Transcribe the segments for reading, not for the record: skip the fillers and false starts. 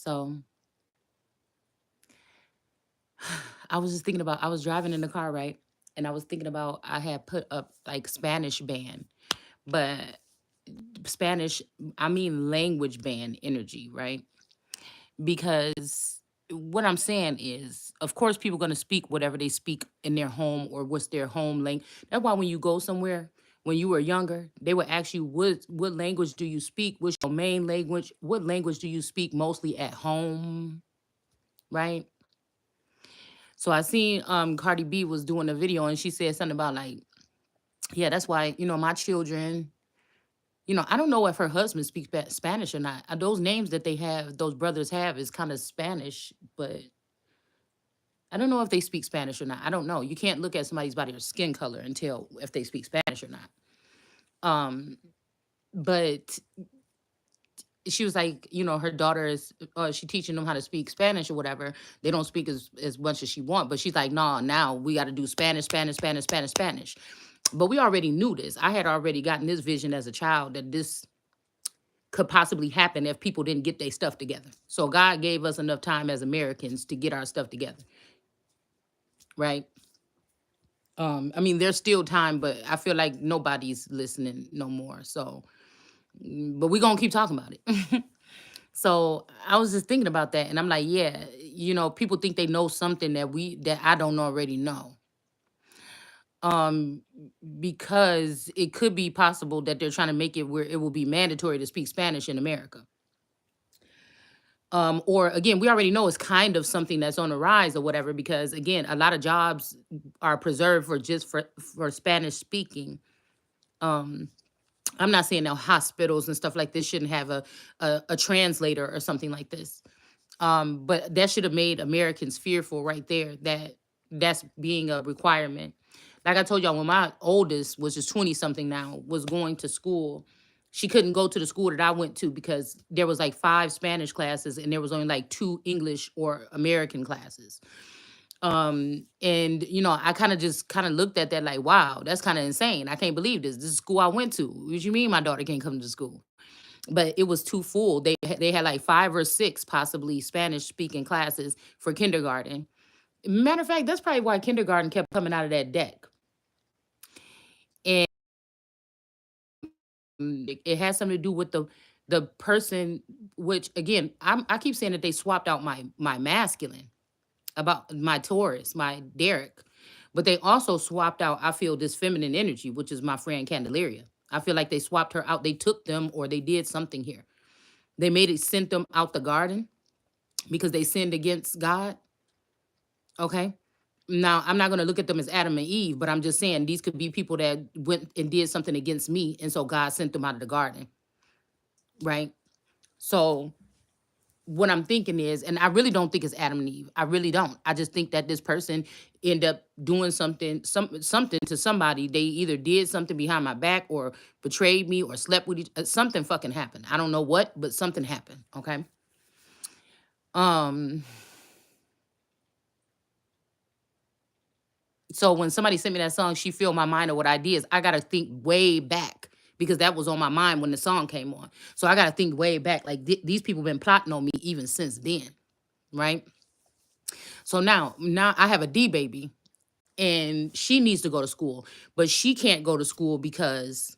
So I was just thinking about, I was driving in the car, right? And I was thinking about, I had put up like Spanish ban, but Spanish, I mean language ban energy, right? Because what I'm saying is, of course, people going to speak whatever they speak in their home or what's their home language. That's why when you go somewhere, when you were younger, they would ask you, what language do you speak? What's your main language? What language do you speak mostly at home, right? So I seen Cardi B was doing a video and she said something about like, yeah, that's why, my children, I don't know if her husband speaks Spanish or not. Those names that they have, those brothers have, is kind of Spanish, but I don't know if they speak Spanish or not. I don't know. You can't look at somebody's body or skin color and tell if they speak Spanish or not. Um, but she was like, her daughter is, she teaching them how to speak Spanish or whatever. They don't speak as much as she want, but she's like, nah, now we got to do Spanish, Spanish, Spanish, Spanish, Spanish. But we already knew this. I had already gotten this vision as a child that this could possibly happen if people didn't get their stuff together. So God gave us enough time as Americans to get our stuff together, right? I mean, there's still time, but I feel like nobody's listening no more. So, but we're gonna keep talking about it. So I was just thinking about that, and I'm like, yeah, people think they know something that I don't already know. Um, because it could be possible that they're trying to make it where it will be mandatory to speak Spanish in America. Or again, we already know it's kind of something that's on the rise or whatever, because again, a lot of jobs are preserved for just for Spanish speaking. Um, I'm not saying now hospitals and stuff like this shouldn't have a translator or something like this. But that should have made Americans fearful right there that that's being a requirement. Like I told y'all, when my oldest, which is 20 something now, was going to school, she couldn't go to the school that I went to because there was like 5 Spanish classes and there was only like 2 English or American classes. And I kind of looked at that like, wow, that's kind of insane. I can't believe this. This is school I went to. What you mean my daughter can't come to school? But it was too full. They had like 5 or 6 possibly Spanish speaking classes for kindergarten. Matter of fact, that's probably why kindergarten kept coming out of that deck. And it has something to do with the person, which again, I keep saying that they swapped out my masculine about my Taurus, my Derek. But they also swapped out, I feel, this feminine energy, which is my friend Candelaria. I feel like they swapped her out. They took them or they did something here. They made it, sent them out the garden because they sinned against God. Okay. Now, I'm not going to look at them as Adam and Eve, but I'm just saying these could be people that went and did something against me. And so God sent them out of the garden. Right. So what I'm thinking is, and I really don't think it's Adam and Eve. I really don't. I just think that this person end up doing something to somebody. They either did something behind my back or betrayed me or slept with something fucking happened. I don't know what, but something happened. Okay. Um, so when somebody sent me that song, She Filled My Mind or what ideas, I gotta think way back because that was on my mind when the song came on. So I gotta think way back. Like these people been plotting on me even since then, right? So now I have a D baby and she needs to go to school, but she can't go to school because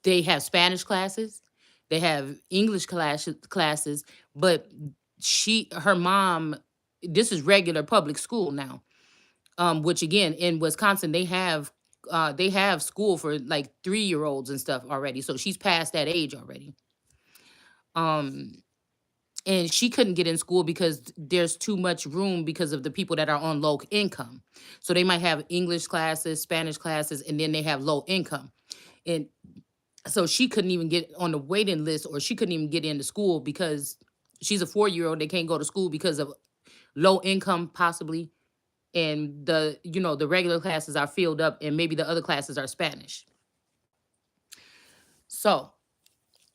they have Spanish classes, they have English classes, but her mom, this is regular public school now. Which again in Wisconsin they have school for like 3-year olds and stuff already. So she's past that age already. Um, and she couldn't get in school because there's too much room because of the people that are on low income. So they might have English classes, Spanish classes, and then they have low income. And so she couldn't even get on the waiting list or she couldn't even get into school because she's a 4-year old. They can't go to school because of low income possibly. And the regular classes are filled up and maybe the other classes are Spanish. So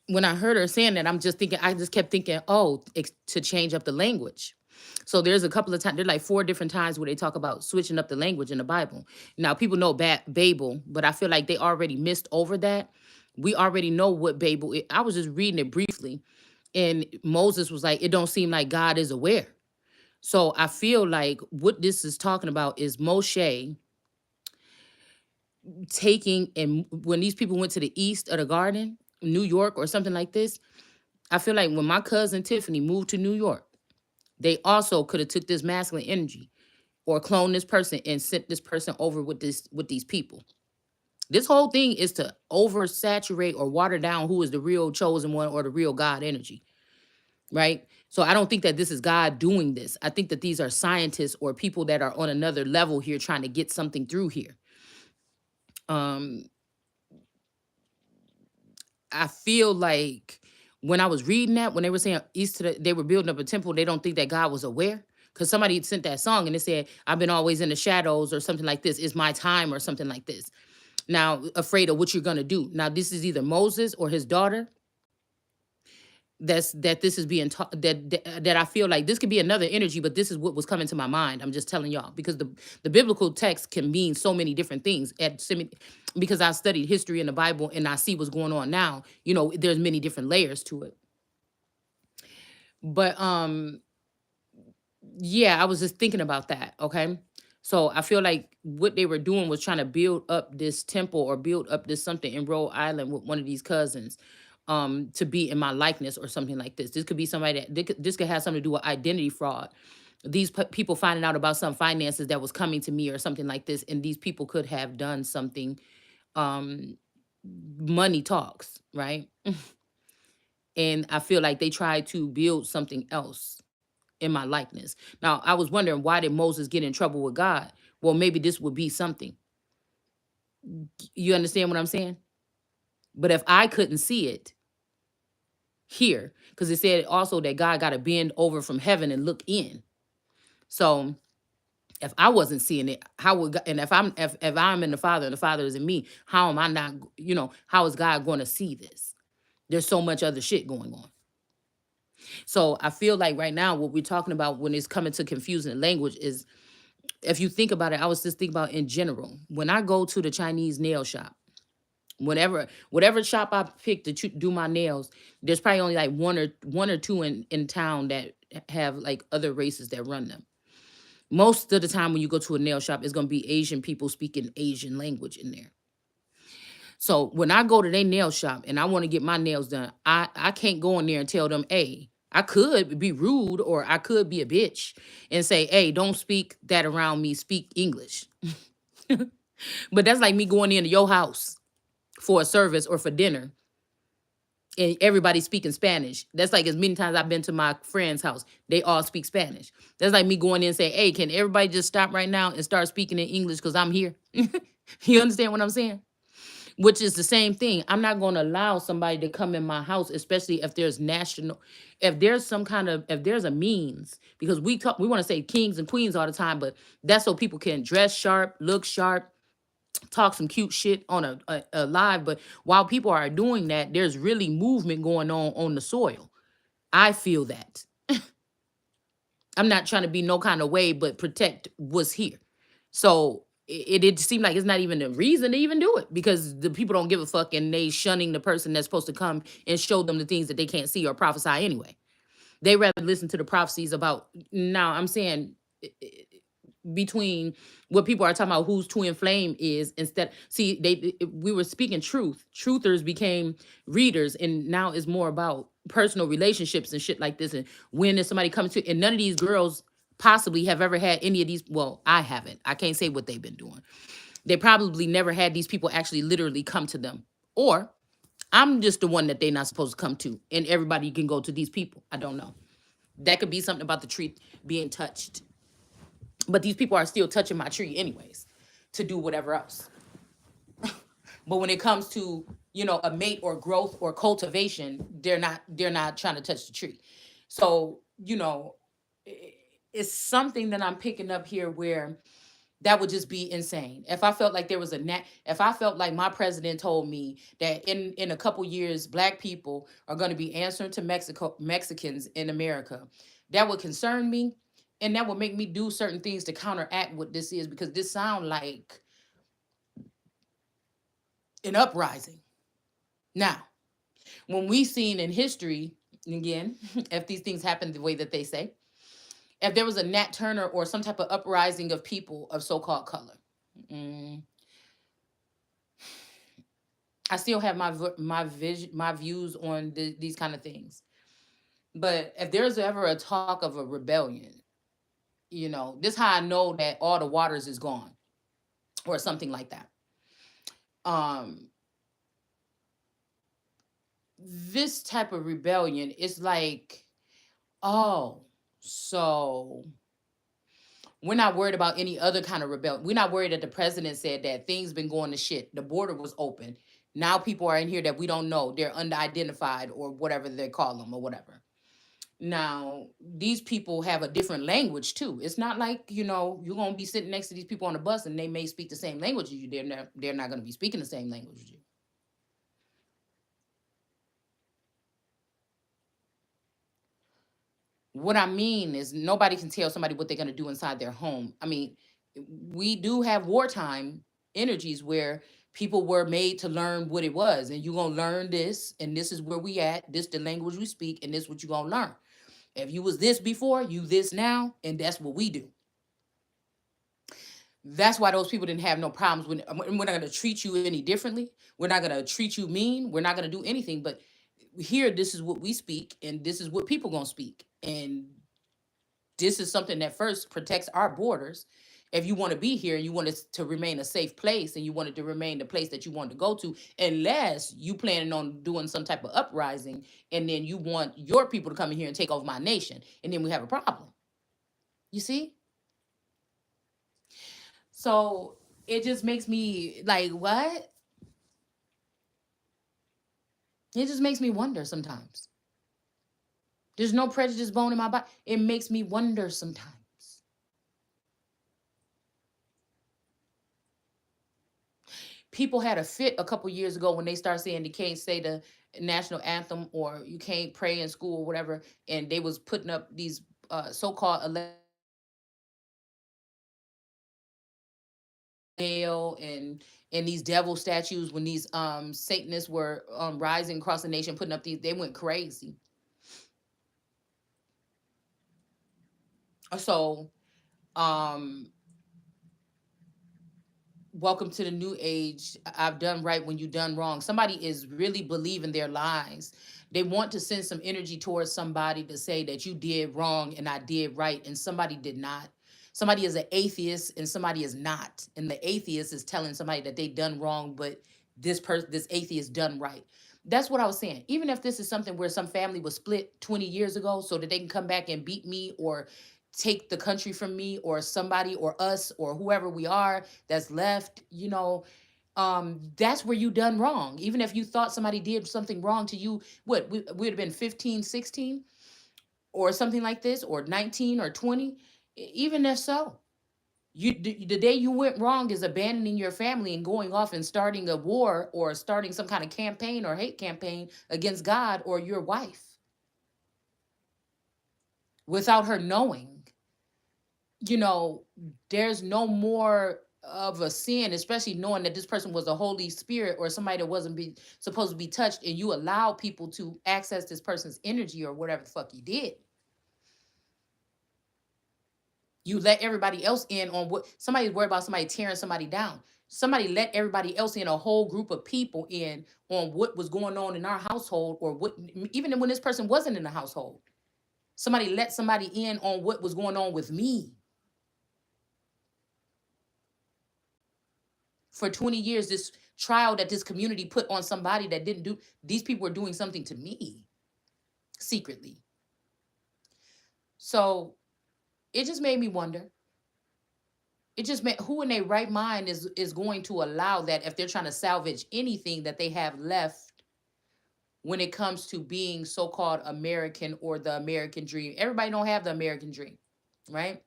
when I heard her saying that, I just kept thinking, oh, to change up the language. So there's a couple of times, there's like 4 different times where they talk about switching up the language in the Bible. Now, people know Babel, but I feel like they already missed over that. We already know what Babel is. I was just reading it briefly. And Moses was like, it don't seem like God is aware. So I feel like what this is talking about is Moshe taking, and when these people went to the east of the garden, New York or something like this, I feel like when my cousin Tiffany moved to New York, they also could have took this masculine energy or cloned this person and sent this person over with these people. This whole thing is to oversaturate or water down who is the real chosen one or the real God energy, right? So I don't think that this is God doing this. I think that these are scientists or people that are on another level here trying to get something through here. Um, I feel like when I was reading that, when they were saying east to they were building up a temple, they don't think that God was aware. Because somebody sent that song and it said, I've been always in the shadows or something like this. It's my time or something like this. Now, afraid of what you're gonna do. Now, this is either Moses or his daughter. That this is being taught, that I feel like this could be another energy, but this is what was coming to my mind. I'm just telling y'all because the biblical text can mean so many different things because I studied history in the Bible and I see what's going on now. There's many different layers to it. But yeah, I was just thinking about that. Okay. So I feel like what they were doing was trying to build up this temple or build up this something in Rhode Island with one of these cousins, to be in my likeness or something like this. This could be somebody that this could have something to do with identity fraud. These people finding out about some finances that was coming to me or something like this, and these people could have done something. Um, Money talks, right? And I feel like they tried to build something else in my likeness. Now, I was wondering, why did Moses get in trouble with God? Well, maybe this would be something. You understand what I'm saying? But if I couldn't see it here, because it said also that God got to bend over from heaven and look in. So if I wasn't seeing it, how would God, and if I'm in the Father and the Father is in me, how am I not? How is God going to see this? There's so much other shit going on. So I feel like right now what we're talking about when it's coming to confusing the language is, if you think about it, I was just thinking about in general. When I go to the Chinese nail shop, whatever shop I pick to do my nails, there's probably only like one or two in town that have like other races that run them. Most of the time when you go to a nail shop, it's gonna be Asian people speaking Asian language in there. So when I go to their nail shop and I want to get my nails done, I can't go in there and tell them, hey, I could be rude or I could be a bitch and say, hey, don't speak that around me, speak English. But that's like me going into your house for a service or for dinner and everybody speaking Spanish. That's like as many times I've been to my friend's house, they all speak Spanish. That's like me going in and say, hey, can everybody just stop right now and start speaking in English because I'm here? You understand what I'm saying? Which is the same thing. I'm not going to allow somebody to come in my house, especially if there's if there's some kind of, if there's a means, because we want to say kings and queens all the time, but that's so people can dress sharp, look sharp, talk some cute shit on a live. But while people are doing that, there's really movement going on the soil. I feel that. I'm not trying to be no kind of way, but protect what's here. So it seemed like it's not even a reason to even do it because the people don't give a fuck and they shunning the person that's supposed to come and show them the things that they can't see or prophesy anyway. They rather listen to the prophecies about. Now I'm saying between what people are talking about whose twin flame is, instead, see, we were speaking truthers became readers, and now it's more about personal relationships and shit like this, and when is somebody coming to, and none of these girls possibly have ever had any of these. Well, I haven't, I can't say what they've been doing. They probably never had these people actually literally come to them, or I'm just the one that they're not supposed to come to and everybody can go to these people. I don't know. That could be something about the tree being touched, but these people are still touching my tree anyways to do whatever else. But when it comes to, a mate or growth or cultivation, they're not trying to touch the tree. So, it's something that I'm picking up here where that would just be insane. If I felt like there was if I felt like my president told me that in a couple years black people are going to be answering to Mexicans in America, that would concern me, and that would make me do certain things to counteract what this is, because this sound like an uprising. Now, when we seen in history, Again, if these things happen the way that they say, if there was a Nat Turner or some type of uprising of people of so-called color, mm, I still have my vision, my views on these kind of things. But if there's ever a talk of a rebellion, this how I know that all the waters is gone or something like that. Um, this type of rebellion is like, oh, so we're not worried about any other kind of rebellion. We're not worried that the president said that things been going to shit. The border was open. Now people are in here that we don't know. They're unidentified or whatever they call them or whatever. Now, these people have a different language too. It's not like, you're going to be sitting next to these people on the bus and they may speak the same language as you. They're not going to be speaking the same language as you. What I mean is nobody can tell somebody what they're going to do inside their home. I mean, we do have wartime energies where people were made to learn what it was, and you're going to learn this, and this is where we at, this the language we speak, and this what you're going to learn. If you was this before, you this now, and that's what we do. That's why those people didn't have no problems when we're not going to treat you any differently. We're not going to treat you mean. We're not going to do anything. But here, this is what we speak, and this is what people going to speak. And this is something that first protects our borders. If you want to be here and you want it to remain a safe place and you want it to remain the place that you want to go to, unless you planning on doing some type of uprising and then you want your people to come in here and take over my nation, and then we have a problem. You see? So it just makes me like, what? It just makes me wonder sometimes. There's no prejudice bone in my body. It makes me wonder sometimes. People had a fit a couple years ago when they started saying they can't say the national anthem or you can't pray in school or whatever, and they was putting up these so-called and these devil statues when these Satanists were rising across the nation, putting up these. They went crazy. So um welcome to the new age. I've done right when you done wrong. Somebody is really believing their lies. They want to send some energy towards somebody to say that you did wrong and I did right, and somebody did not. Somebody is an atheist and somebody is not. And the atheist is telling somebody that they done wrong, but this atheist done right. That's what I was saying. Even if this is something where some family was split 20 years ago so that they can come back and beat me or take the country from me or somebody or us or whoever we are that's left, that's where you done wrong. Even if you thought somebody did something wrong to you, what, we would have been 15, 16 or something like this, or 19 or 20. Even if so, the day you went wrong is abandoning your family and going off and starting a war or starting some kind of campaign or hate campaign against God or your wife without her knowing. you know, there's no more of a sin, especially knowing that this person was a Holy Spirit or somebody that wasn't supposed to be touched, and you allow people to access this person's energy or whatever the fuck you did. You let everybody else in on what somebody's worried about, somebody tearing somebody down. Somebody let everybody else in, a whole group of people in on what was going on in our household, or what, even when this person wasn't in the household. Somebody let somebody in on what was going on with me. For 20 years, this trial that this community put on somebody that didn't do, these people were doing something to me secretly. So it just made me wonder. It just made, who in their right mind is going to allow that, if they're trying to salvage anything that they have left when it comes to being so-called American or the American dream. Everybody don't have the American dream, right?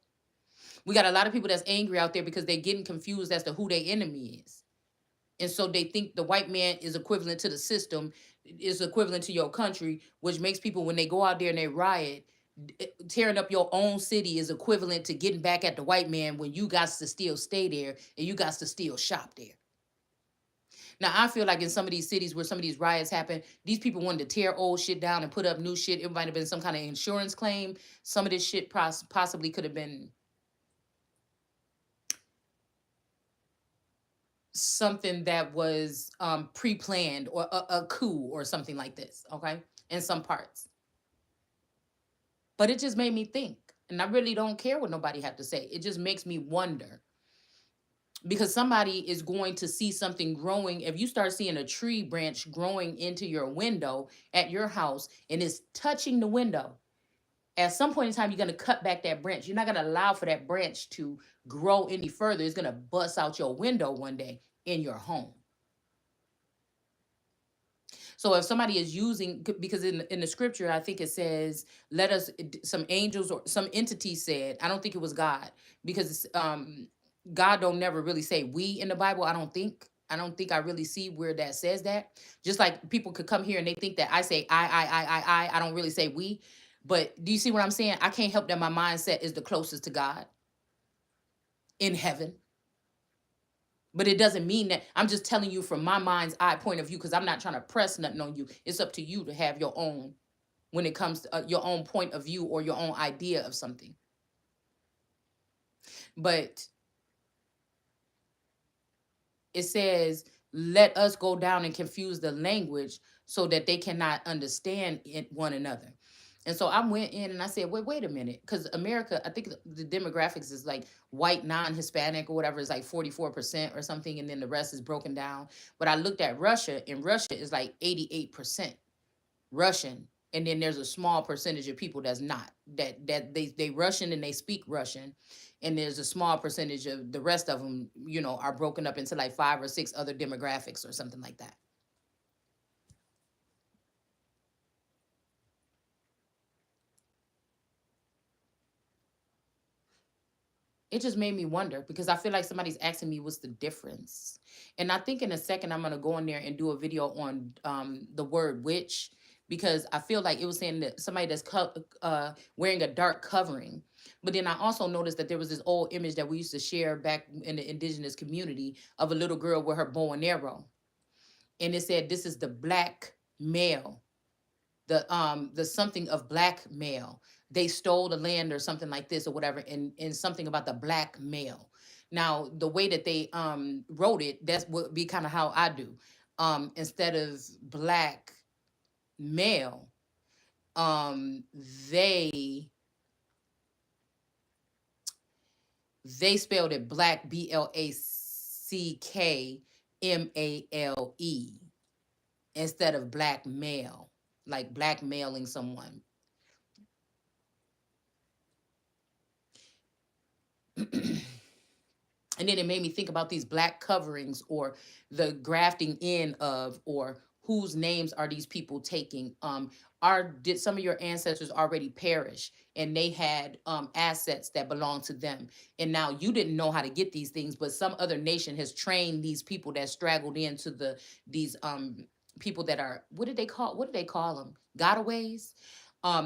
We got a lot of people that's angry out there because they're getting confused as to who their enemy is. And so they think the white man is equivalent to the system, is equivalent to your country, which makes people, when they go out there and they riot, tearing up your own city is equivalent to getting back at the white man, when you got to still stay there and you got to still shop there. Now I feel like in some of these cities where some of these riots happen, these people wanted to tear old shit down and put up new shit. It might have been some kind of insurance claim. Some of this shit possibly could have been something that was pre-planned, or a coup or something like this. Okay, in some parts, but it just made me think, and I really don't care what nobody had to say. It just makes me wonder, because somebody is going to see something growing. If you start seeing a tree branch growing into your window at your house and it's touching the window, at some point in time, you're going to cut back that branch. You're not going to allow for that branch to grow any further. It's going to bust out your window one day in your home. So if somebody is using, because in the scripture, I think it says, let us, some angels or some entity said, I don't think it was God, because God don't never really say we in the Bible. I don't think I really see where that says that. Just like people could come here and they think that I say I don't really say we. But do you see what I'm saying? I can't help that my mindset is the closest to God in heaven. But it doesn't mean that. I'm just telling you from my mind's eye point of view, because I'm not trying to press nothing on you. It's up to you to have your own, when it comes to your own point of view or your own idea of something. But it says, let us go down and confuse the language so that they cannot understand one another. And so I went in and I said, wait a minute. Because America, I think the demographics is like white, non-Hispanic or whatever, is like 44% or something. And then the rest is broken down. But I looked at Russia, and Russia is like 88% Russian. And then there's a small percentage of people that's not, that they Russian and they speak Russian. And there's a small percentage of the rest of them, are broken up into like 5 or 6 other demographics or something like that. It just made me wonder, because I feel like somebody's asking me what's the difference. And I think in a second I'm gonna go in there and do a video on the word witch, because I feel like it was saying that somebody that's wearing a dark covering. But then I also noticed that there was this old image that we used to share back in the indigenous community of a little girl with her bow and arrow, and it said this is the black male, the something of black male. They stole the land or something like this or whatever, and something about the black male. Now the way that they wrote it, that's would be kind of how I do. Instead of black male, um they they spelled it black, BLACKMALE, instead of black male, like blackmailing someone. And then it made me think about these black coverings, or the grafting in of, or whose names are these people taking. Are Did some of your ancestors already perish and they had assets that belong to them, and now you didn't know how to get these things, but some other nation has trained these people that straggled into these people that are, what do they call them, gotaways.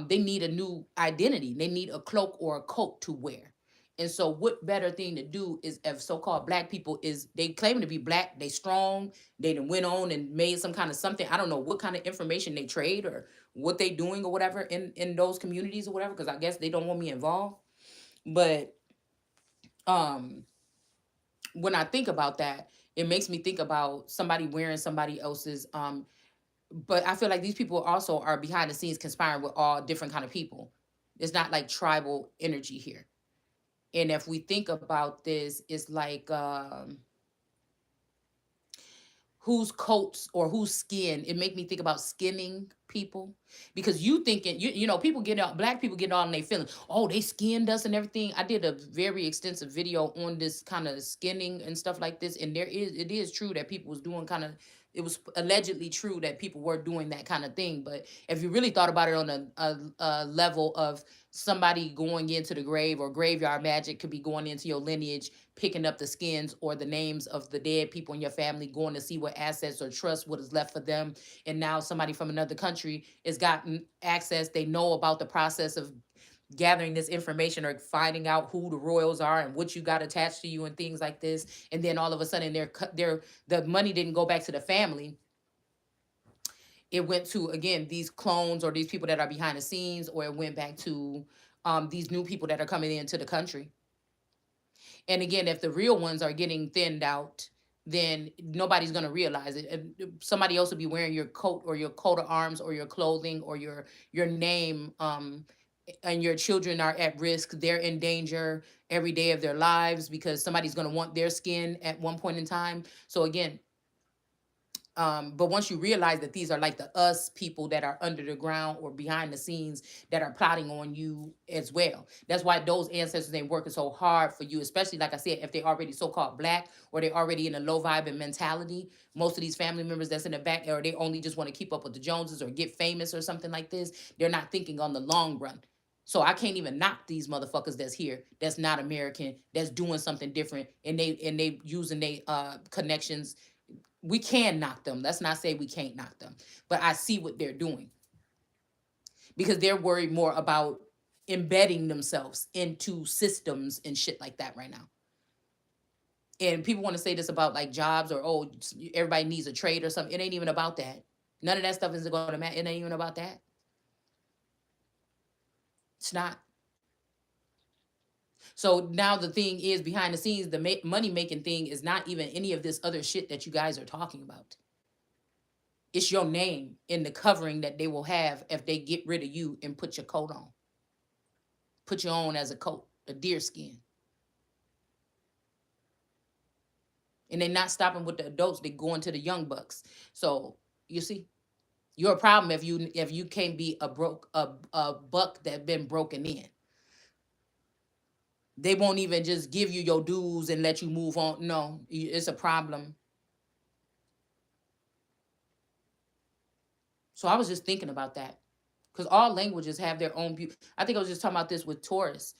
They need a new identity, they need a cloak or a coat to wear. And so what better thing to do is, if so-called black people, is they claim to be black, they strong, they done went on and made some kind of something. I don't know what kind of information they trade or what they doing or whatever in those communities or whatever, because I guess they don't want me involved. But um when I think about that, it makes me think about somebody wearing somebody else's but I feel like these people also are behind the scenes conspiring with all different kind of people. It's not like tribal energy here. And if we think about this, it's like whose coats or whose skin. It make me think about skinning people, because you thinking, people get out, black people get on their feelings. Oh, they skinned us and everything. I did a very extensive video on this kind of skinning and stuff like this, and it is true that people was doing kind of. It was allegedly true that people were doing that kind of thing. But if you really thought about it on a level of somebody going into the grave, or graveyard magic could be going into your lineage, picking up the skins or the names of the dead people in your family, going to see what assets or trust, what is left for them. And now somebody from another country has gotten access. They know about the process of gathering this information or finding out who the royals are and what you got attached to you and things like this. And then all of a sudden the money didn't go back to the family. It went to, again, these clones or these people that are behind the scenes, or it went back to these new people that are coming into the country. And again, if the real ones are getting thinned out, then nobody's going to realize it. Somebody else will be wearing your coat or your coat of arms or your clothing or your name, and your children are at risk. They're in danger every day of their lives because somebody's going to want their skin at one point in time. So again, but once you realize that these are like the us people that are under the ground or behind the scenes that are plotting on you as well. That's why those ancestors ain't working so hard for you, especially like I said, if they already so-called black or they already in a low vibe and mentality. Most of these family members that's in the back, or they only just want to keep up with the Joneses or get famous or something like this. They're not thinking on the long run. So I can't even knock these motherfuckers that's here, that's not American, that's doing something different, and they using they connections. We can knock them. Let's not say we can't knock them. But I see what they're doing because they're worried more about embedding themselves into systems and shit like that right now. And people want to say this about like jobs or, oh, everybody needs a trade or something. It ain't even about that. None of that stuff is going to matter. It ain't even about that. It's not. So now the thing is, behind the scenes, the money making thing is not even any of this other shit that you guys are talking about. It's your name in the covering that they will have if they get rid of you and put your coat on. Put your own as a coat, a deer skin. And they're not stopping with the adults, they going to the young bucks. So you see, you're a problem if you can't be a buck that been broken in. They won't even just give you your dues and let you move on. No, it's a problem. So I was just thinking about that because all languages have their own beauty. I think I was just talking about this with Taurus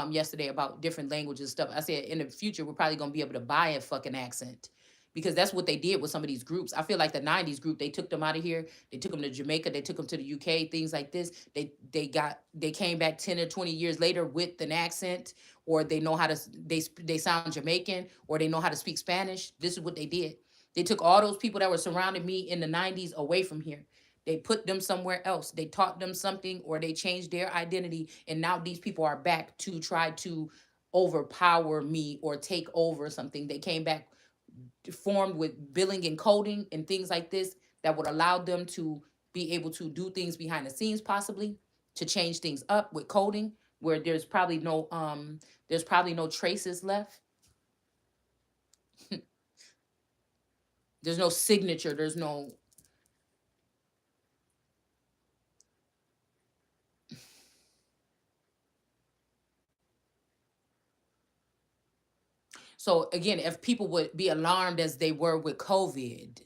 yesterday about different languages and stuff. I said in the future we're probably gonna be able to buy a fucking accent because that's what they did with some of these groups. I feel like the '90s group, they took them out of here, they took them to Jamaica, they took them to the UK, things like this. They came back 10 or 20 years later with an accent, or they know how to they sound Jamaican, or they know how to speak Spanish. This is what they did. They took all those people that were surrounding me in the '90s away from here. They put them somewhere else. They taught them something or they changed their identity. And now these people are back to try to overpower me or take over something. They came back formed with billing and coding and things like this that would allow them to be able to do things behind the scenes, possibly to change things up with coding where there's probably no traces left. There's no signature. There's no. So again, if people would be alarmed as they were with COVID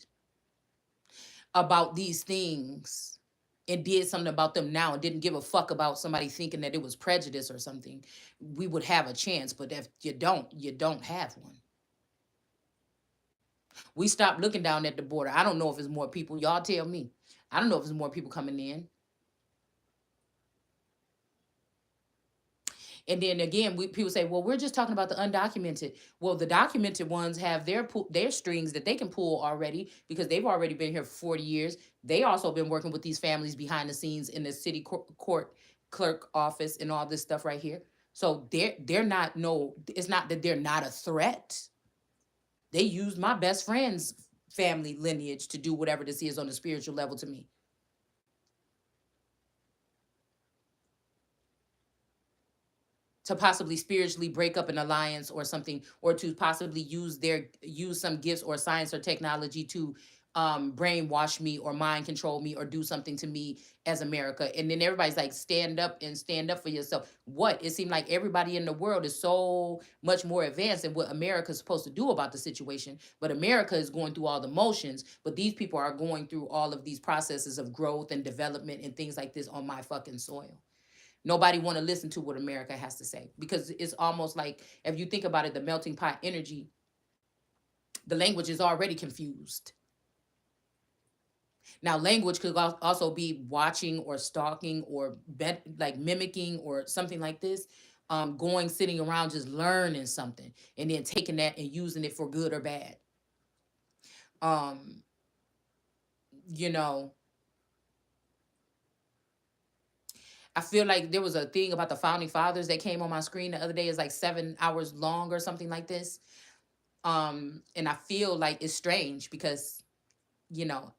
about these things and did something about them now and didn't give a fuck about somebody thinking that it was prejudice or something, we would have a chance. But if you don't have one. We stopped looking down at the border. I don't know if it's more people. Y'all tell me. I don't know if it's more people coming in. And then again, people say, "Well, we're just talking about the undocumented." Well, the documented ones have their strings that they can pull already because they've already been here for 40 years. They also been working with these families behind the scenes in the city court clerk office and all this stuff right here. So they're not no. It's not that they're not a threat. They used my best friend's family lineage to do whatever this is on the spiritual level to me. To possibly spiritually break up an alliance or something, or to possibly use some gifts or science or technology to brainwash me or mind control me or do something to me as America. And then everybody's like, stand up for yourself. What? It seemed like everybody in the world is so much more advanced than what America's supposed to do about the situation. But America is going through all the motions, but these people are going through all of these processes of growth and development and things like this on my fucking soil. Nobody want to listen to what America has to say because it's almost like, if you think about it, the melting pot energy, the language is already confused. Now, language could also be watching or stalking or like mimicking or something like this. Going, sitting around, just learning something and then taking that and using it for good or bad. Um, you know, I feel like there was a thing about the founding fathers that came on my screen the other day. It's like 7 hours long or something like this. And I feel like it's strange because,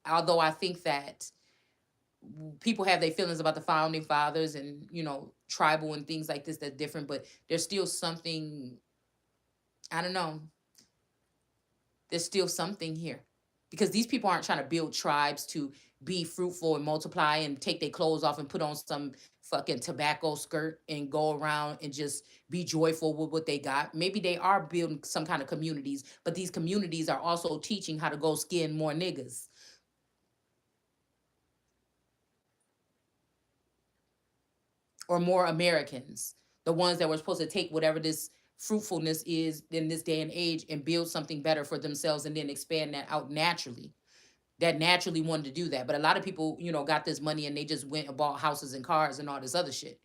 although I think that people have their feelings about the founding fathers and, tribal and things like this that's different, but there's still something, I don't know, there's still something here. Because these people aren't trying to build tribes to be fruitful and multiply and take their clothes off and put on some fucking tobacco skirt and go around and just be joyful with what they got. Maybe they are building some kind of communities, but these communities are also teaching how to go skin more niggas or more Americans, the ones that were supposed to take whatever this fruitfulness is in this day and age and build something better for themselves and then expand that out naturally. That naturally wanted to do that. But a lot of people, got this money and they just went and bought houses and cars and all this other shit.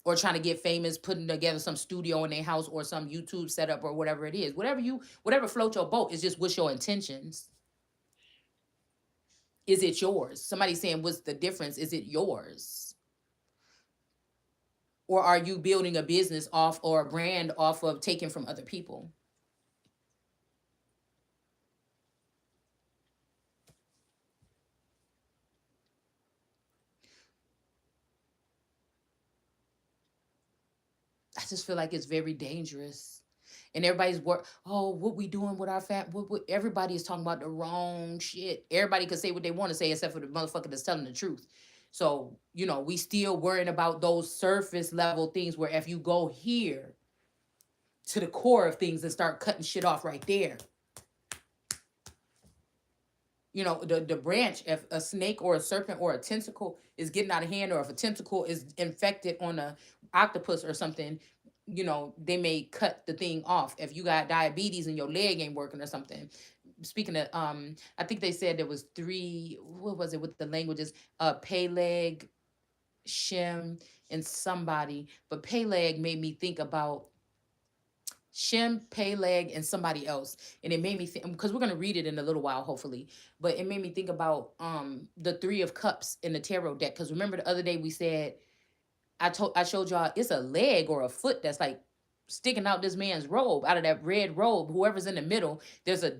Or trying to get famous, putting together some studio in their house or some YouTube setup or whatever it is. Whatever floats your boat is just what's your intentions. Is it yours? Somebody saying, what's the difference? Is it yours? Or are you building a business off or a brand off of taking from other people? I just feel like it's very dangerous. And everybody's work. Oh, what we doing with our everybody is talking about the wrong shit. Everybody can say what they want to say except for the motherfucker that's telling the truth. So, we still worrying about those surface level things where if you go here to the core of things and start cutting shit off right there, the branch, if a snake or a serpent or a tentacle is getting out of hand, or if a tentacle is infected on a octopus or something, they may cut the thing off. If you got diabetes and your leg ain't working or something. Speaking of, I think they said there was three, what was it with the languages? Peleg, Shem, and somebody. But Peleg made me think about Shem, Peleg, and somebody else. And it made me think, because we're gonna read it in a little while, hopefully. But it made me think about the Three of Cups in the tarot deck. Because remember the other day we said, I showed y'all it's a leg or a foot that's like sticking out this man's robe, out of that red robe. Whoever's in the middle, there's a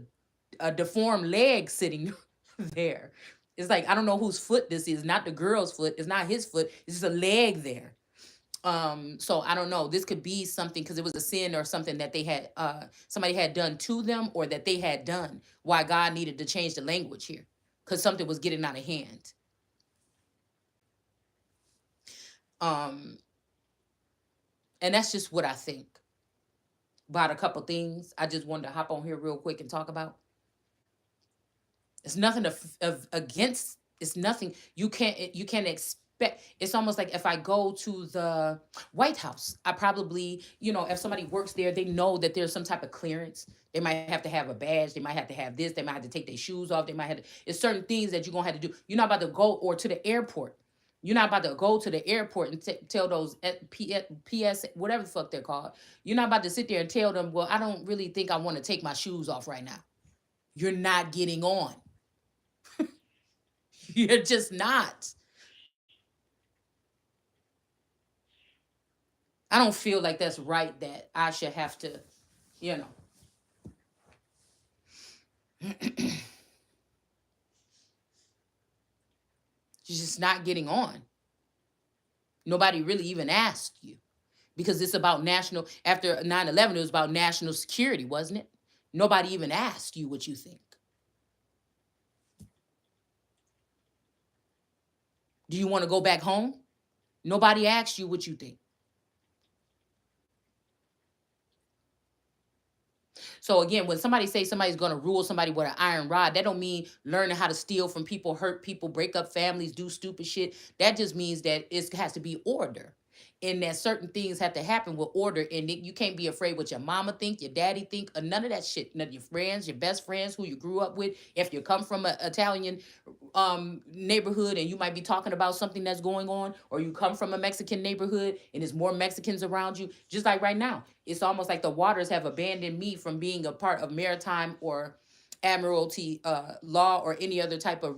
deformed leg sitting there. It's like, I don't know whose foot this is, not the girl's foot, it's not his foot, it's just a leg there. So I don't know, this could be something because it was a sin or something that they had somebody had done to them, or that they had done, why God needed to change the language here, because something was getting out of hand. um and that's just what I think about a couple things. I just wanted to hop on here real quick and talk about. It's nothing of against. It's nothing. You can't expect. It's almost like if I go to the White House, I probably, if somebody works there, they know that there's some type of clearance. They might have to have a badge. They might have to have this. They might have to take their shoes off. They might have to. It's certain things that you're gonna have to do. You're not about to go or to the airport. You're not about to go to the airport and tell those PS, whatever the fuck they're called. You're not about to sit there and tell them, well, I don't really think I want to take my shoes off right now. You're not getting on. You're just not. I don't feel like that's right that I should have to, you know. You're just not getting on. Nobody really even asked you, because it's about national, after 9/11, it was about national security, wasn't it? Nobody even asked you what you think. Do you want to go back home? Nobody asked you what you think. So again, when somebody say somebody's going to rule somebody with an iron rod, that don't mean learning how to steal from people, hurt people, break up families, do stupid shit. That just means that it has to be order. And that certain things have to happen with order, and you can't be afraid what your mama think, your daddy think, or none of that shit. None of your friends, your best friends, who you grew up with. If you come from an Italian neighborhood and you might be talking about something that's going on, or you come from a Mexican neighborhood and there's more Mexicans around you, just like right now, it's almost like the waters have abandoned me from being a part of maritime or admiralty law or any other type of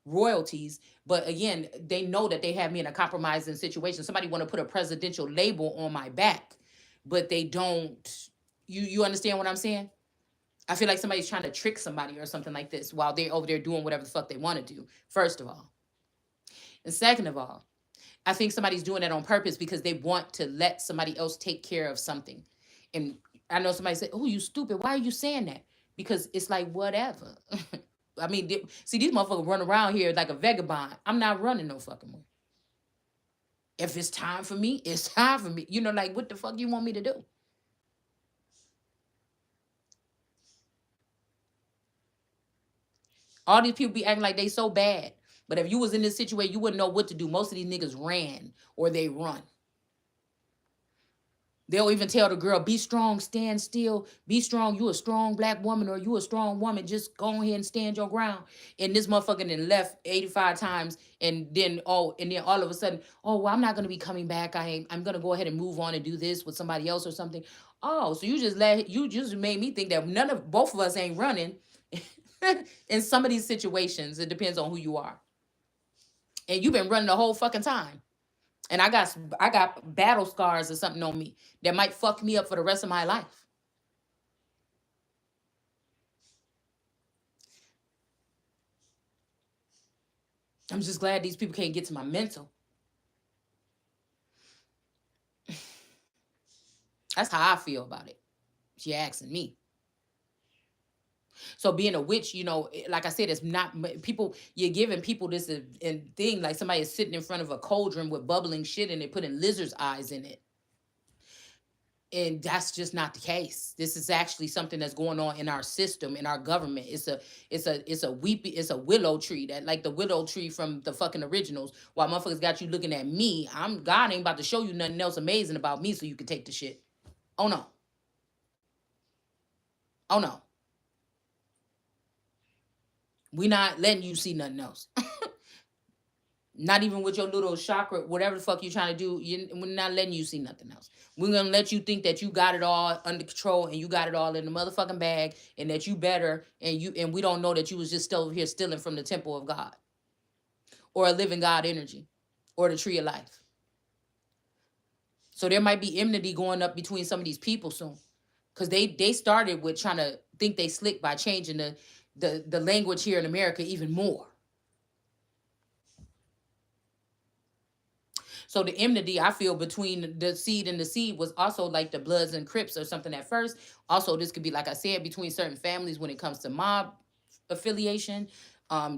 royalties. But again, they know that they have me in a compromising situation. Somebody want to put a presidential label on my back, but they don't. You understand what I'm saying? I feel like somebody's trying to trick somebody or something like this while they're over there doing whatever the fuck they want to do, first of all. And second of all, I think somebody's doing that on purpose because they want to let somebody else take care of something. And I know somebody said, "Oh, you stupid. Why are you saying that?" Because it's like, whatever. I mean, see, these motherfuckers run around here like a vagabond. I'm not running no fucking more. If it's time for me, it's time for me. You know, like, what the fuck you want me to do? All these people be acting like they so bad. But if you was in this situation, you wouldn't know what to do. Most of these niggas ran or they run. They'll even tell the girl, be strong, stand still, be strong. You a strong black woman or you a strong woman. Just go ahead and stand your ground. And this motherfucker then left 85 times. And then all of a sudden, oh, well, I'm not gonna be coming back. I'm gonna go ahead and move on and do this with somebody else or something. Oh, so you just made me think that both of us ain't running. In some of these situations, it depends on who you are. And you've been running the whole fucking time. And I got battle scars or something on me that might fuck me up for the rest of my life. I'm just glad these people can't get to my mental. That's how I feel about it. She asking me. So being a witch, like I said, it's not people. You're giving people this thing like somebody is sitting in front of a cauldron with bubbling shit and they putting lizard's eyes in it. And that's just not the case. This is actually something that's going on in our system, in our government. It's a willow tree, that like the willow tree from the fucking originals. While motherfuckers got you looking at me, God ain't about to show you nothing else amazing about me so you can take the shit. Oh no. Oh no. We not letting you see nothing else. Not even with your little chakra, whatever the fuck you trying to do. We're not letting you see nothing else. We're gonna let you think that you got it all under control and you got it all in the motherfucking bag and that you better and we don't know that you was just still over here stealing from the temple of God or a living God energy or the tree of life. So there might be enmity going up between some of these people soon, because they started with trying to think they slick by changing the language here in America even more. So the enmity I feel between the seed and the seed was also like the Bloods and Crips or something at first. Also, this could be, like I said, between certain families when it comes to mob affiliation.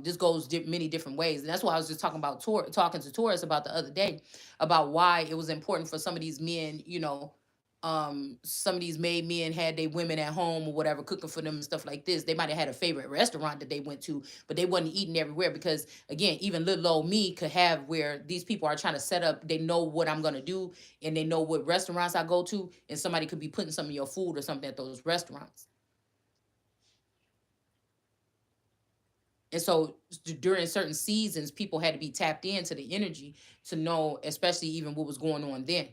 This goes many different ways, and that's why I was just talking about talking to Taurus about the other day about why it was important for some of these men. Some of these made men had their women at home or whatever cooking for them and stuff like this. They might have had a favorite restaurant that they went to, but they wasn't eating everywhere because again, even little old me could have where these people are trying to set up, they know what I'm gonna do and they know what restaurants I go to, and somebody could be putting some of your food or something at those restaurants. And so during certain seasons, people had to be tapped into the energy to know, especially even what was going on then.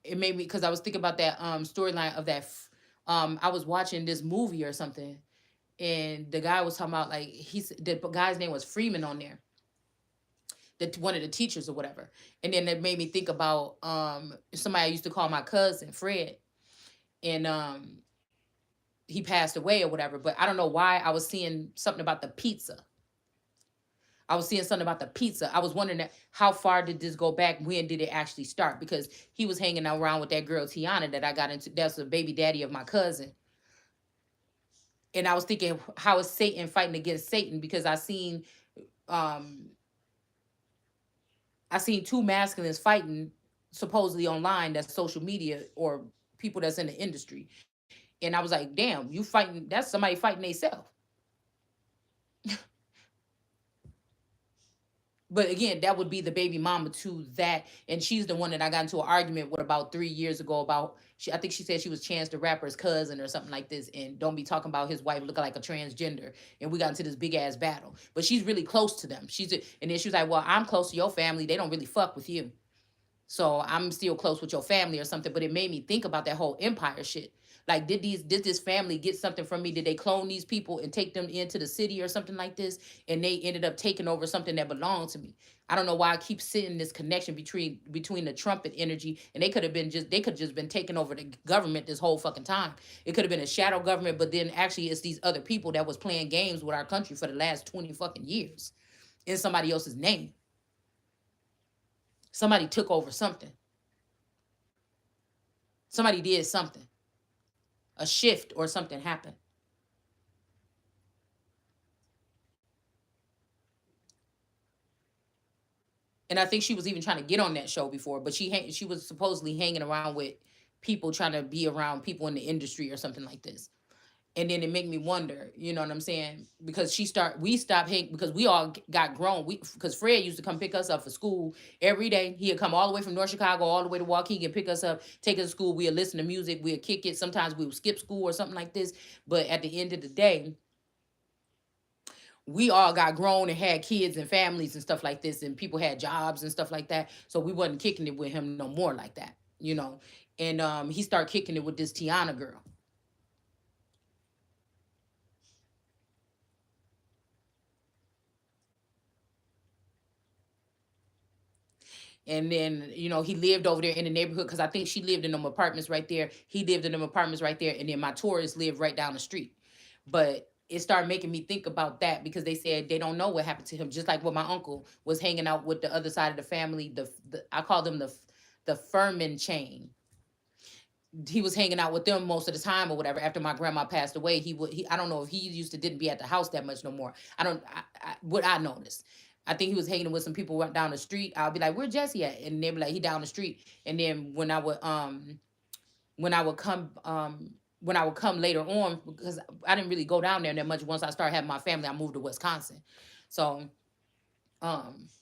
It made me, because I was thinking about that storyline of I was watching this movie or something, and the guy was talking about like the guy's name was Freeman on there, that one of the teachers or whatever, and then it made me think about somebody I used to call my cousin Fred, and he passed away or whatever, but I don't know why I was seeing something about the pizza. I was seeing something about the pizza. I was wondering how far did this go back? When did it actually start? Because he was hanging around with that girl Tiana that I got into. That's the baby daddy of my cousin. And I was thinking, how is Satan fighting against Satan? Because um I seen two masculines fighting supposedly online. That's social media or people that's in the industry. And I was like, damn, you fighting? That's somebody fighting themselves. But again, that would be the baby mama to that, and she's the one that I got into an argument with about 3 years ago about. I think she said she was Chance the Rapper's cousin or something like this, and don't be talking about his wife looking like a transgender. And we got into this big ass battle. But she's really close to them. And then she was like, "Well, I'm close to your family. They don't really fuck with you." So I'm still close with your family or something. But it made me think about that whole empire shit. Like, did this family get something from me? Did they clone these people and take them into the city or something like this? And they ended up taking over something that belonged to me. I don't know why I keep seeing this connection between the trumpet energy, and they could just been taking over the government this whole fucking time. It could have been a shadow government, but then actually it's these other people that was playing games with our country for the last 20 fucking years in somebody else's name. Somebody took over something. Somebody did something. A shift or something happened. And I think she was even trying to get on that show before, but she was supposedly hanging around with people, trying to be around people in the industry or something like this. And then it made me wonder, you know what I'm saying? Because we stopped hanging because we all got grown. Because Fred used to come pick us up for school every day. He'd come all the way from North Chicago all the way to Waukegan, pick us up, take us to school. We'd listen to music, we'd kick it. Sometimes we would skip school or something like this. But at the end of the day, we all got grown and had kids and families and stuff like this, and people had jobs and stuff like that. So we wasn't kicking it with him no more like that, you know. And he started kicking it with this Tiana girl. And then, he lived over there in the neighborhood because I think she lived in them apartments right there. He lived in them apartments right there. And then my tourists lived right down the street. But it started making me think about that because they said they don't know what happened to him. Just like what my uncle was hanging out with the other side of the family. I call them the Furman chain. He was hanging out with them most of the time or whatever. After my grandma passed away, I don't know if he used to didn't be at the house that much no more. I don't what I noticed. I think he was hanging with some people right down the street. I'll be like, "Where Jesse at?" And they'd be like, "He down the street." And then when I would come when I would come later on, because I didn't really go down there that much. Once I started having my family, I moved to Wisconsin. So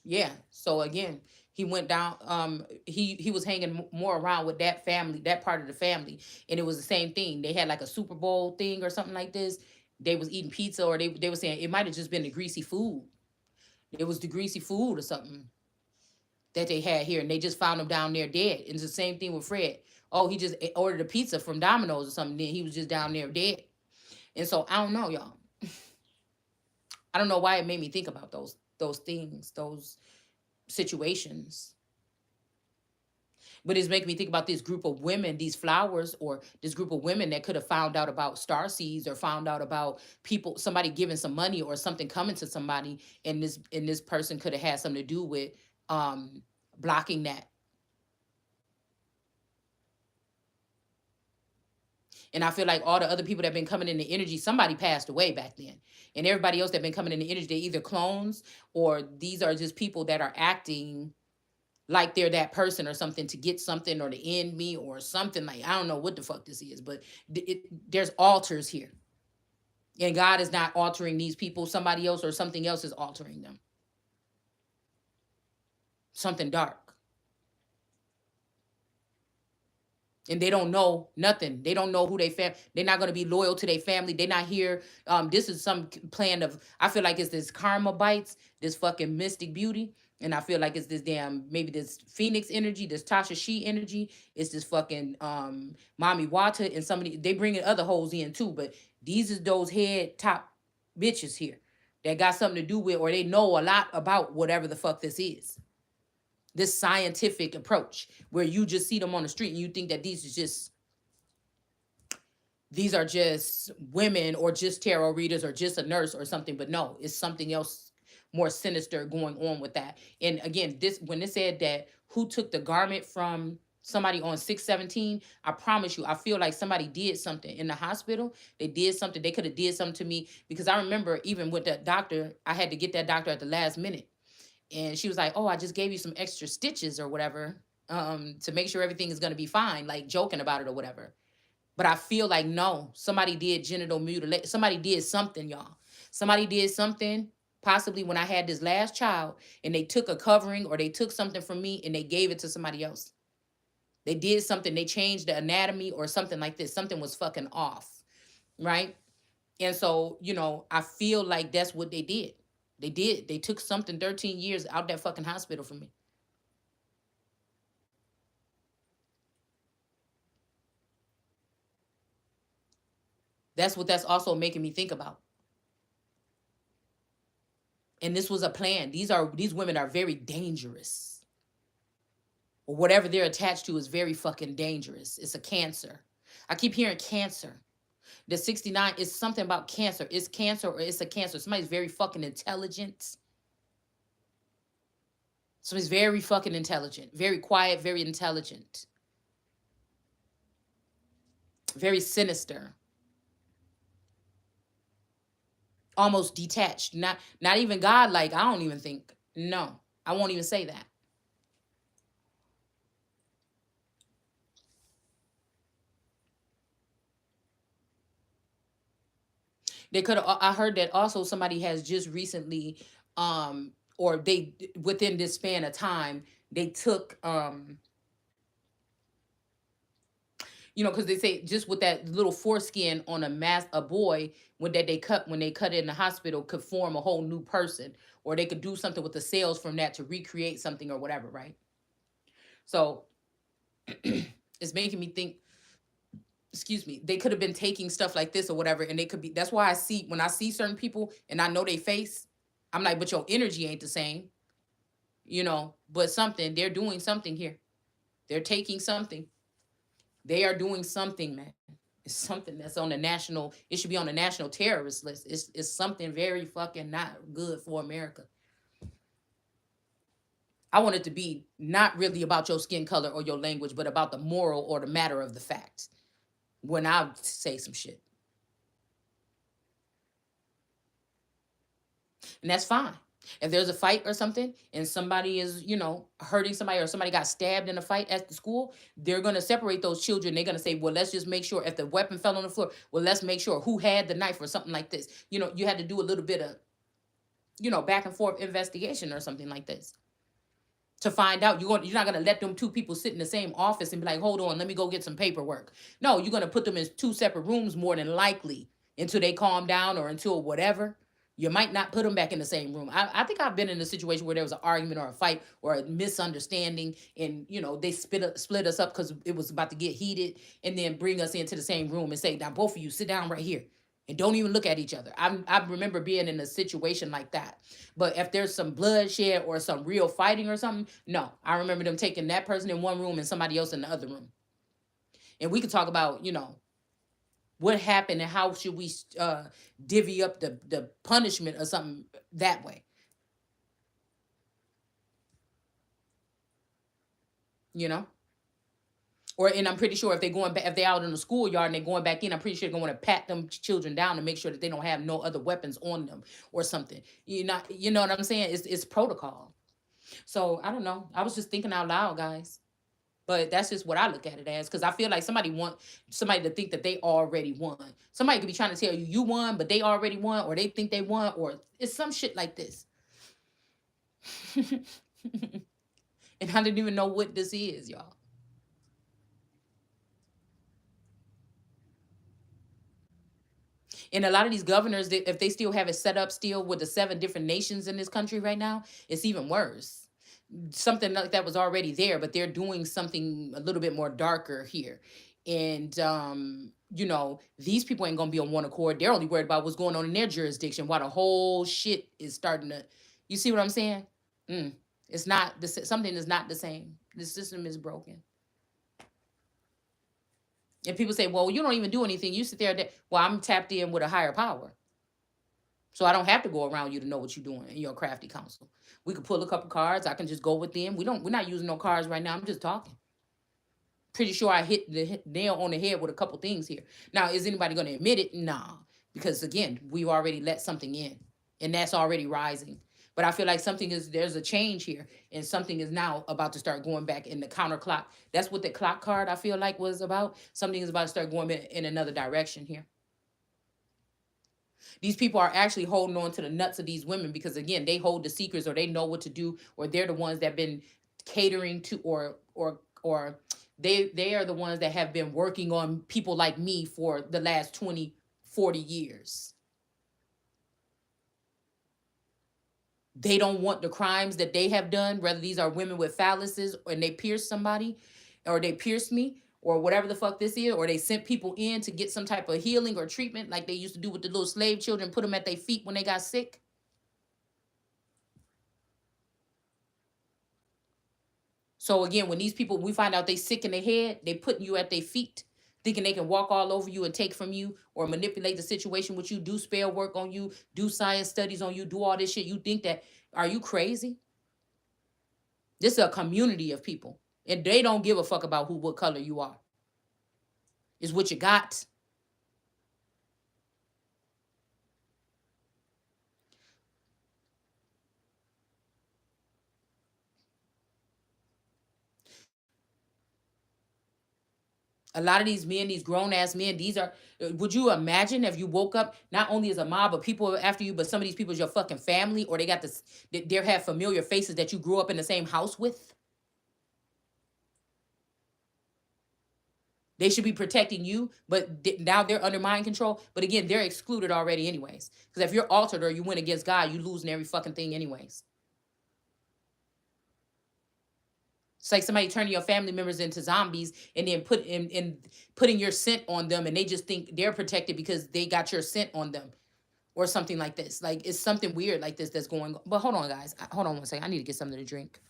yeah, so again, he went down. He was hanging more around with that family, that part of the family, and it was the same thing. They had like a Super Bowl thing or something like this. They was eating pizza, or they were saying it might have just been the greasy food. It was the greasy food or something that they had here, and they just found him down there dead. And it's the same thing with Fred. Oh, he just ordered a pizza from Domino's or something. Then he was just down there dead. And so I don't know, y'all. I don't know why it made me think about those things, those situations. But it's making me think about this group of women, these flowers, or this group of women that could have found out about star seeds or found out about people, somebody giving some money or something coming to somebody, and this person could have had something to do with um blocking that. And I feel like all the other people that been coming in the energy, somebody passed away back then. And everybody else that been coming in the energy, they either clones or these are just people that are acting like they're that person or something to get something or to end me or something. Like, I don't know what the fuck this is, but there's altars here. And God is not altering these people. Somebody else or something else is altering them. Something dark. And they don't know nothing. They don't know who they they're not going to be loyal to their family. They're not here. This is some plan of, I feel like it's this karma bites, this fucking mystic beauty. And I feel like it's this damn, maybe this Phoenix energy, this Tasha She energy. It's this fucking Mommy Wata and somebody, they bringing other hoes in too. But these is those head top bitches here that got something to do with, or they know a lot about whatever the fuck this is, this scientific approach where you just see them on the street and you think that these are just women or just tarot readers or just a nurse or something. But no, it's something else more sinister going on with that. And again, this, when it said that who took the garment from somebody on 617, I promise you, I feel like somebody did something in the hospital. They did something. They could have did something to me, because I remember even with that doctor, I had to get that doctor at the last minute. And she was like, "Oh, I just gave you some extra stitches or whatever, to make sure everything is going to be fine," like joking about it or whatever. But I feel like, no, somebody did genital mutilate. Somebody did something, y'all. Somebody did something. Possibly when I had this last child and they took a covering or they took something from me and they gave it to somebody else. They did something, they changed the anatomy or something like this. Something was fucking off, right? And so, I feel like that's what they did. They did. They took something 13 years out that fucking hospital from me. That's what that's also making me think about. And this was a plan. These women are very dangerous. Or whatever they're attached to is very fucking dangerous. It's a cancer. I keep hearing cancer. The 69 is something about cancer. It's cancer or it's a cancer. Somebody's very fucking intelligent. Somebody's very fucking intelligent. Very quiet, very intelligent. Very sinister. Almost detached. Not even godlike. I don't even think. No. I won't even say that. They could have. I heard that also somebody has just recently, or they within this span of time, they took, because they say just with that little foreskin on a boy when they cut it in the hospital could form a whole new person, or they could do something with the cells from that to recreate something or whatever, right? So it's making me think, excuse me, they could have been taking stuff like this or whatever, and they could be. That's why I see when I see certain people and I know they face, I'm like, but your energy ain't the same, but something, they're doing something here. They're taking something. They are doing something, man. It's something that's on the national, it should be on the national terrorist list. It's something very fucking not good for America. I want it to be not really about your skin color or your language, but about the moral or the matter of the facts when I say some shit. And that's fine. If there's a fight or something and somebody is, hurting somebody or somebody got stabbed in a fight at the school, they're going to separate those children. They're going to say, well, let's just make sure if the weapon fell on the floor, well, let's make sure who had the knife or something like this. You had to do a little bit of, back and forth investigation or something like this to find out. You're not going to let them two people sit in the same office and be like, hold on, let me go get some paperwork. No, you're going to put them in two separate rooms more than likely until they calm down or until whatever. You might not put them back in the same room. I think I've been in a situation where there was an argument or a fight or a misunderstanding, and they split us up because it was about to get heated, and then bring us into the same room and say, now both of you sit down right here and don't even look at each other. I remember being in a situation like that. But if there's some bloodshed or some real fighting or something, no. I remember them taking that person in one room and somebody else in the other room. And we could talk about, what happened and how should we divvy up the punishment or something that way. You know? And I'm pretty sure if they're going back, if they're out in the schoolyard and they're going back in, I'm pretty sure they're going to pat them children down to make sure that they don't have no other weapons on them or something. You know what I'm saying? It's protocol. So I don't know. I was just thinking out loud, guys. But that's just what I look at it as, because I feel like somebody want somebody to think that they already won. Somebody could be trying to tell you you won, but they already won, or they think they won, or it's some shit like this. And I didn't even know what this is, y'all. And a lot of these governors, if they still have it set up still with the 7 different nations in this country right now, it's even worse. Something like that was already there, but they're doing something a little bit more darker here. And these people ain't gonna be on one accord. They're only worried about what's going on in their jurisdiction while the whole shit is starting to, you see what I'm saying? Mm. It's not something is not the same. The system is broken. And people say, well, you don't even do anything. You sit there. Well, I'm tapped in with a higher power. So I don't have to go around you to know what you're doing in your crafty counsel. We could pull a couple cards. I can just go with them. We're not using no cards right now. I'm just talking. Pretty sure I hit the nail on the head with a couple things here. Now, is anybody going to admit it? Nah. Because again, we've already let something in. And that's already rising. But I feel like there's a change here. And something is now about to start going back in the counter clock. That's what the clock card I feel like was about. Something is about to start going in another direction here. These people are actually holding on to the nuts of these women because again, they hold the secrets or they know what to do, or they're the ones that been catering to, or they are the ones that have been working on people like me for the last 20, 40 years. They don't want the crimes that they have done, whether these are women with phalluses and they pierce somebody, or they pierced me, or whatever the fuck this is, or they sent people in to get some type of healing or treatment like they used to do with the little slave children, put them at their feet when they got sick. So again, when these people, we find out they sick in the head, they putting you at their feet, thinking they can walk all over you and take from you or manipulate the situation with you, do spell work on you, do science studies on you, do all this shit. You think that, are you crazy? This is a community of people. And they don't give a fuck about who, what color you are. It's what you got. A lot of these men, these grown ass men, these are, would you imagine if you woke up, not only as a mob of people after you, but some of these people is your fucking family, or they got this, they have familiar faces that you grew up in the same house with? They should be protecting you, but now they're under mind control. But again, they're excluded already, anyways. Because if you're altered or you went against God, you losing every fucking thing, anyways. It's like somebody turning your family members into zombies and then putting your scent on them, and they just think they're protected because they got your scent on them, or something like this. Like it's something weird like this that's going on. But hold on, guys. Hold on one second. I need to get something to drink.